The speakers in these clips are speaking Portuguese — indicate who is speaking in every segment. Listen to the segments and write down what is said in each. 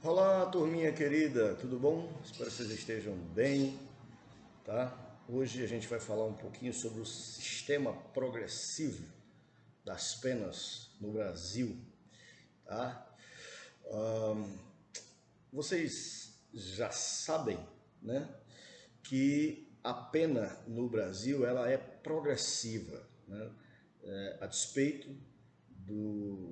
Speaker 1: Olá, turminha querida, tudo bom? Espero que vocês estejam bem, tá? Hoje a gente vai falar um pouquinho sobre o sistema progressivo das penas no Brasil, tá? Vocês já sabem, né, que a pena no Brasil ela é progressiva, né? A despeito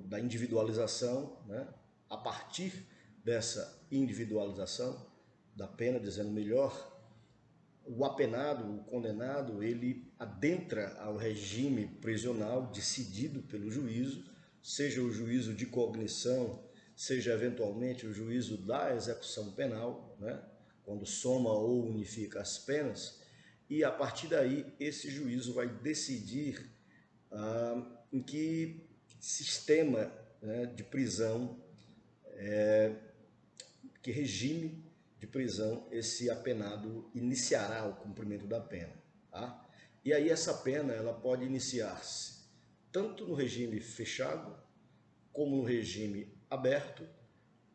Speaker 1: da individualização, né? A partir dessa individualização da pena, dizendo melhor, o apenado, o condenado, ele adentra ao regime prisional decidido pelo juízo, seja o juízo de cognição, seja eventualmente o juízo da execução penal, né? Quando soma ou unifica as penas, e a partir daí esse juízo vai decidir em que sistema, né, de prisão, que regime de prisão esse apenado iniciará o cumprimento da pena. Tá? E aí essa pena ela pode iniciar-se tanto no regime fechado, como no regime aberto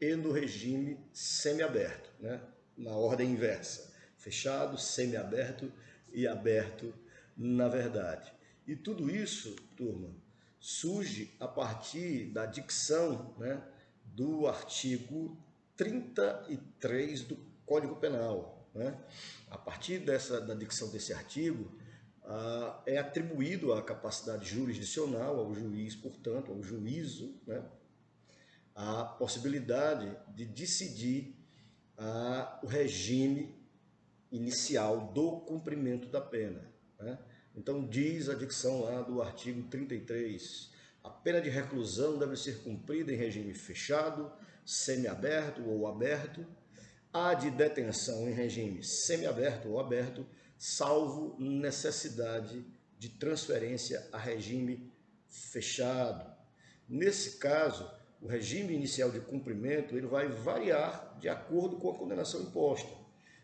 Speaker 1: e no regime semiaberto, né? Na ordem inversa, fechado, semiaberto e aberto na verdade. E tudo isso, turma, surge a partir da dicção, né, do artigo 33 do Código Penal. Né? A partir da dicção desse artigo, é atribuído a capacidade jurisdicional ao juiz, portanto, ao juízo, né, a possibilidade de decidir o regime inicial do cumprimento da pena. Né? Então, diz a dicção lá do artigo 33, a pena de reclusão deve ser cumprida em regime fechado, semiaberto ou aberto, a de detenção em regime semiaberto ou aberto, salvo necessidade de transferência a regime fechado. Nesse caso, o regime inicial de cumprimento ele vai variar de acordo com a condenação imposta.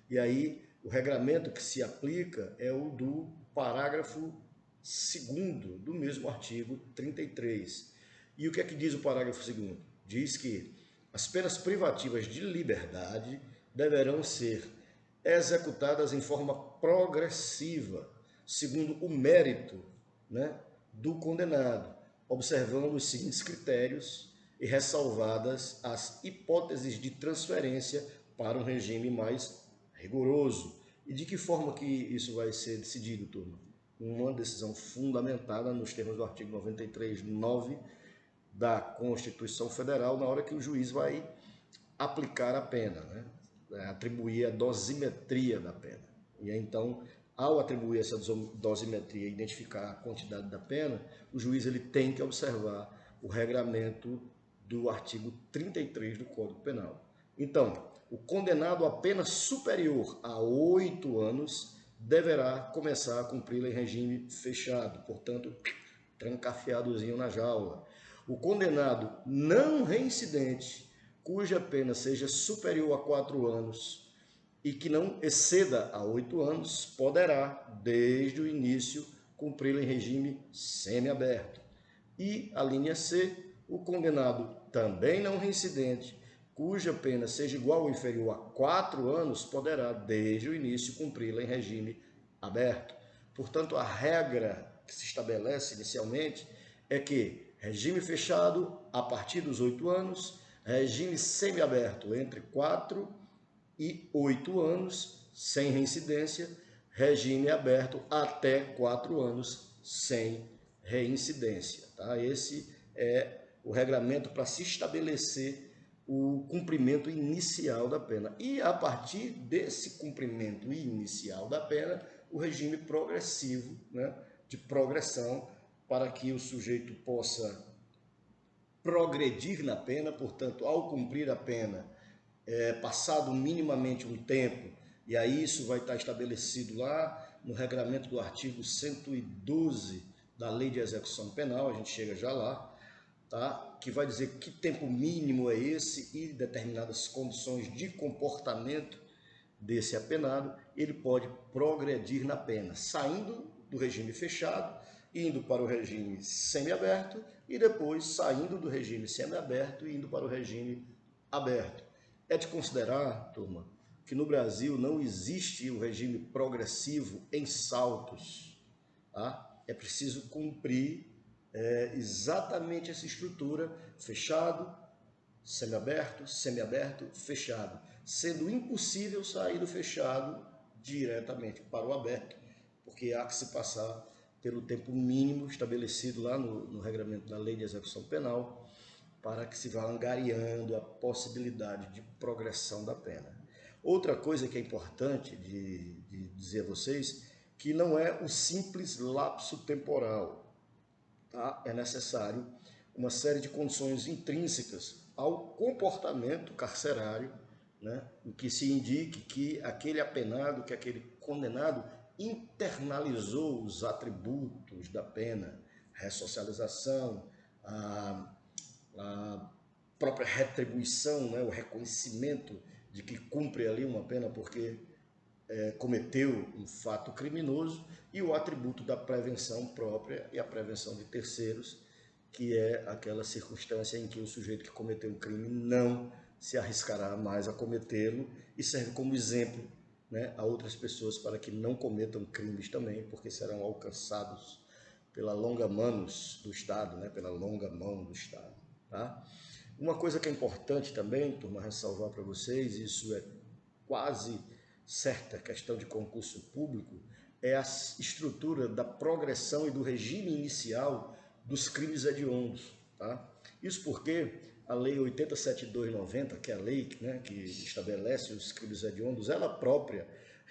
Speaker 1: E aí, o regramento que se aplica é o do parágrafo 2º do mesmo artigo 33. E o que é que diz o parágrafo 2º? Diz que as penas privativas de liberdade deverão ser executadas em forma progressiva, segundo o mérito, né, do condenado, observando os seguintes critérios e ressalvadas as hipóteses de transferência para um regime mais rigoroso. E de que forma que isso vai ser decidido, turma? Uma decisão fundamentada nos termos do artigo 93.9 da Constituição Federal, na hora que o juiz vai aplicar a pena, né? Atribuir a dosimetria da pena. E então, ao atribuir essa dosimetria e identificar a quantidade da pena, o juiz ele tem que observar o regramento do artigo 33 do Código Penal. Então, o condenado a pena superior a 8 anos deverá começar a cumpri-la em regime fechado, portanto, trancafiadozinho na jaula. O condenado não reincidente, cuja pena seja superior a 4 anos e que não exceda a 8 anos, poderá, desde o início, cumpri-la em regime semiaberto. E a linha C, o condenado também não reincidente, cuja pena seja igual ou inferior a 4 anos, poderá, desde o início, cumpri-la em regime aberto. Portanto, a regra que se estabelece inicialmente é que regime fechado a partir dos 8 anos, regime semiaberto entre 4 e 8 anos, sem reincidência, regime aberto até 4 anos, sem reincidência. Tá? Esse é o regramento para se estabelecer o cumprimento inicial da pena. E a partir desse cumprimento inicial da pena, o regime progressivo, né, de progressão, para que o sujeito possa progredir na pena, portanto, ao cumprir a pena, passado minimamente um tempo, e aí isso vai estar estabelecido lá no regramento do artigo 112 da Lei de Execução Penal, a gente chega já lá, tá? Que vai dizer que tempo mínimo é esse e determinadas condições de comportamento desse apenado, ele pode progredir na pena, saindo do regime fechado, indo para o regime semiaberto e depois saindo do regime semiaberto e indo para o regime aberto. É de considerar, turma, que no Brasil não existe o regime progressivo em saltos. Tá? É preciso cumprir exatamente essa estrutura: fechado, semiaberto, semiaberto, fechado, sendo impossível sair do fechado diretamente para o aberto, porque há que se passar pelo tempo mínimo estabelecido lá no regramento da Lei de Execução Penal, para que se vá angariando a possibilidade de progressão da pena. Outra coisa que é importante de dizer a vocês, que não é o simples lapso temporal, tá? É necessário uma série de condições intrínsecas ao comportamento carcerário, né? Em que se indique que aquele apenado, que aquele condenado internalizou os atributos da pena, ressocialização, a própria retribuição, né? O reconhecimento de que cumpre ali uma pena porque cometeu um fato criminoso, e o atributo da prevenção própria e a prevenção de terceiros, que é aquela circunstância em que o sujeito que cometeu o crime não se arriscará mais a cometê-lo e serve como exemplo, né, a outras pessoas para que não cometam crimes também, porque serão alcançados pela longa manos do Estado, né, pela longa mão do Estado. Tá? Uma coisa que é importante também, turma, ressalvar para vocês, isso é quase certa questão de concurso público, é a estrutura da progressão e do regime inicial dos crimes hediondos. Tá? Isso porque a Lei 87.290, que é a lei, né, que estabelece os crimes hediondos, ela própria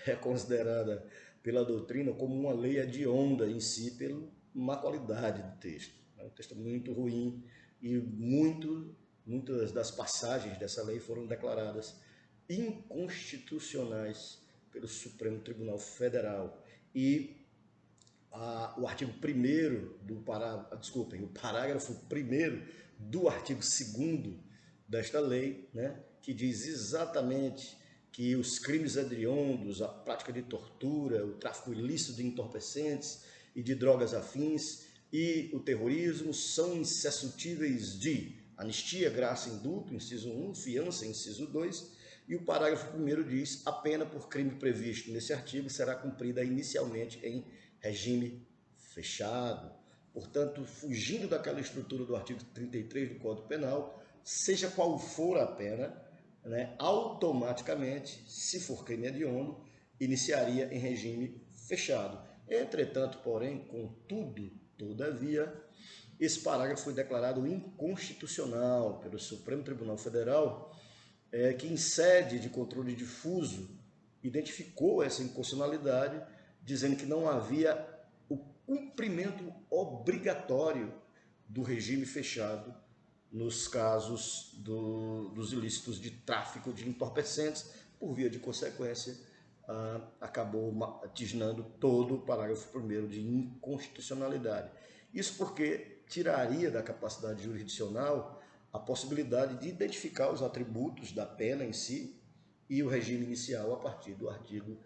Speaker 1: é considerada pela doutrina como uma lei hedionda em si, pela má qualidade do texto. O texto é muito ruim e muitas das passagens dessa lei foram declaradas inconstitucionais pelo Supremo Tribunal Federal. E o artigo 1º do o parágrafo 1º do artigo 2º desta lei, né, que diz exatamente que os crimes hediondos, a prática de tortura, o tráfico ilícito de entorpecentes e de drogas afins e o terrorismo são insuscetíveis de anistia, graça, indulto, inciso 1, fiança, inciso 2, e o parágrafo 1º diz: a pena por crime previsto nesse artigo será cumprida inicialmente em regime fechado. Portanto, fugindo daquela estrutura do artigo 33 do Código Penal, seja qual for a pena, né, automaticamente, se for crime hediondo, iniciaria em regime fechado. Entretanto, porém, contudo, todavia, esse parágrafo foi declarado inconstitucional pelo Supremo Tribunal Federal, que em sede de controle difuso identificou essa inconstitucionalidade, dizendo que não havia o cumprimento obrigatório do regime fechado nos casos dos ilícitos de tráfico de entorpecentes. Por via de consequência, acabou tisnando todo o parágrafo 1º de inconstitucionalidade. Isso porque tiraria da capacidade jurisdicional a possibilidade de identificar os atributos da pena em si e o regime inicial a partir do artigo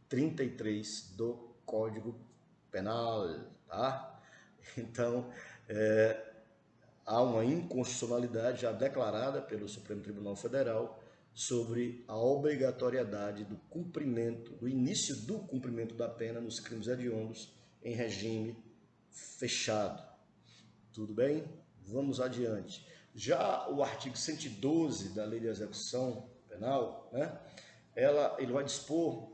Speaker 1: 33 do Código Penal. Tá? Então, há uma inconstitucionalidade já declarada pelo Supremo Tribunal Federal sobre a obrigatoriedade do cumprimento, do início do cumprimento da pena nos crimes hediondos em regime fechado. Tudo bem? Vamos adiante. Já o artigo 112 da Lei de Execução Penal, né, ele vai dispor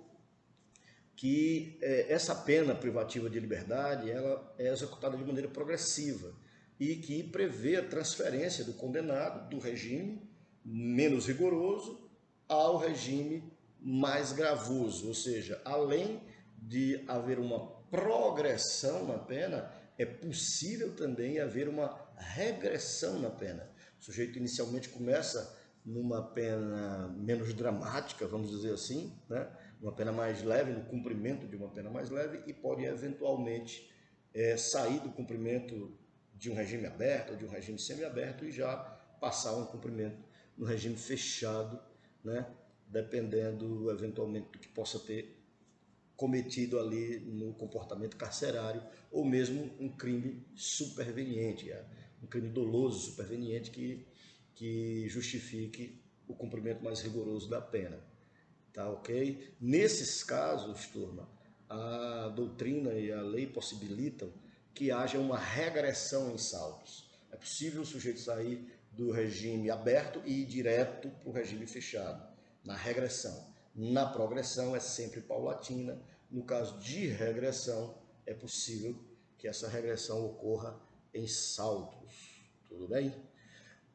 Speaker 1: que essa pena privativa de liberdade ela é executada de maneira progressiva e que prevê a transferência do condenado do regime menos rigoroso ao regime mais gravoso, ou seja, além de haver uma progressão na pena, é possível também haver uma regressão na pena. O sujeito inicialmente começa numa pena menos dramática, vamos dizer assim, né? Uma pena mais leve, no cumprimento de uma pena mais leve, e pode eventualmente sair do cumprimento de um regime aberto ou de um regime semiaberto e já passar um cumprimento no regime fechado, né? Dependendo eventualmente do que possa ter cometido ali no comportamento carcerário, ou mesmo um crime superveniente, um crime doloso superveniente que justifique o cumprimento mais rigoroso da pena. Tá ok? Nesses casos, turma, a doutrina e a lei possibilitam que haja uma regressão em saldos. É possível o sujeito sair do regime aberto e ir direto para o regime fechado, na regressão. Na progressão é sempre paulatina. No caso de regressão, é possível que essa regressão ocorra em saldos. Tudo bem?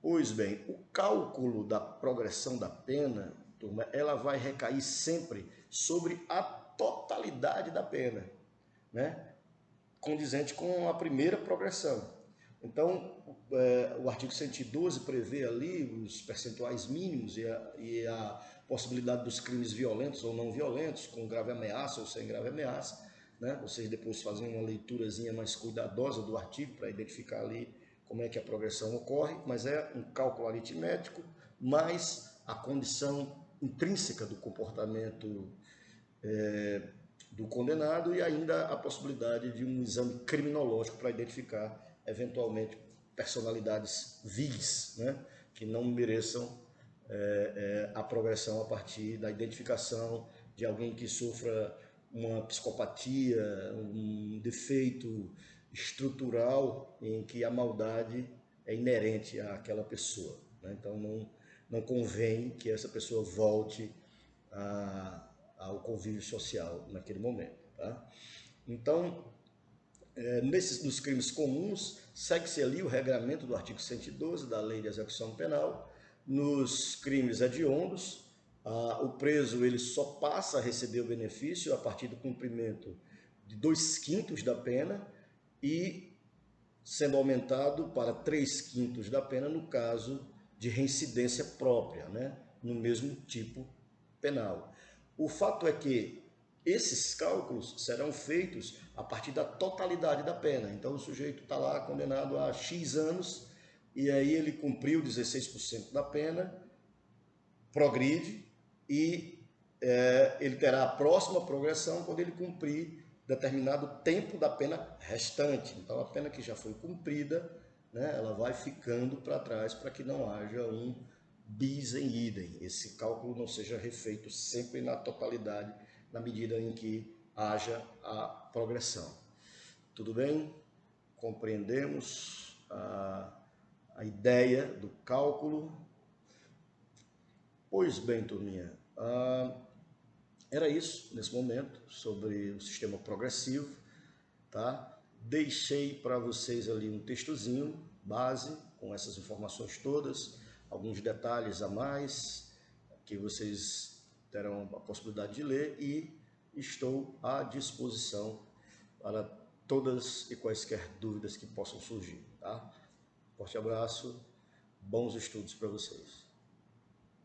Speaker 1: Pois bem, o cálculo da progressão da pena, turma, ela vai recair sempre sobre a totalidade da pena, né? Condizente com a primeira progressão. Então, o artigo 112 prevê ali os percentuais mínimos e a possibilidade dos crimes violentos ou não violentos, com grave ameaça ou sem grave ameaça, né? Vocês depois fazem uma leiturazinha mais cuidadosa do artigo para identificar ali como é que a progressão ocorre, mas é um cálculo aritmético, mais a condição intrínseca do comportamento do condenado e ainda a possibilidade de um exame criminológico para identificar, eventualmente, personalidades vis, né, que não mereçam a progressão a partir da identificação de alguém que sofra uma psicopatia, um defeito estrutural em que a maldade é inerente àquela pessoa, né? Então não convém que essa pessoa volte ao convívio social naquele momento. Tá? Então, nos crimes comuns, segue-se ali o regramento do artigo 112 da Lei de Execução Penal. Nos crimes hediondos, o preso ele só passa a receber o benefício a partir do cumprimento de 2/5 da pena e sendo aumentado para 3/5 da pena no caso de reincidência própria, né, no mesmo tipo penal. O fato é que esses cálculos serão feitos a partir da totalidade da pena. Então, o sujeito está lá condenado a X anos e aí ele cumpriu 16% da pena, progride e ele terá a próxima progressão quando ele cumprir determinado tempo da pena restante. Então, a pena que já foi cumprida, né, ela vai ficando para trás para que não haja um bis em idem. Esse cálculo não seja refeito sempre na totalidade, na medida em que haja a progressão. Tudo bem? Compreendemos a ideia do cálculo? Pois bem, turminha, era isso nesse momento sobre o sistema progressivo, tá? Deixei para vocês ali um textozinho base com essas informações todas, alguns detalhes a mais que vocês terão a possibilidade de ler e estou à disposição para todas e quaisquer dúvidas que possam surgir, tá? Forte abraço, bons estudos para vocês.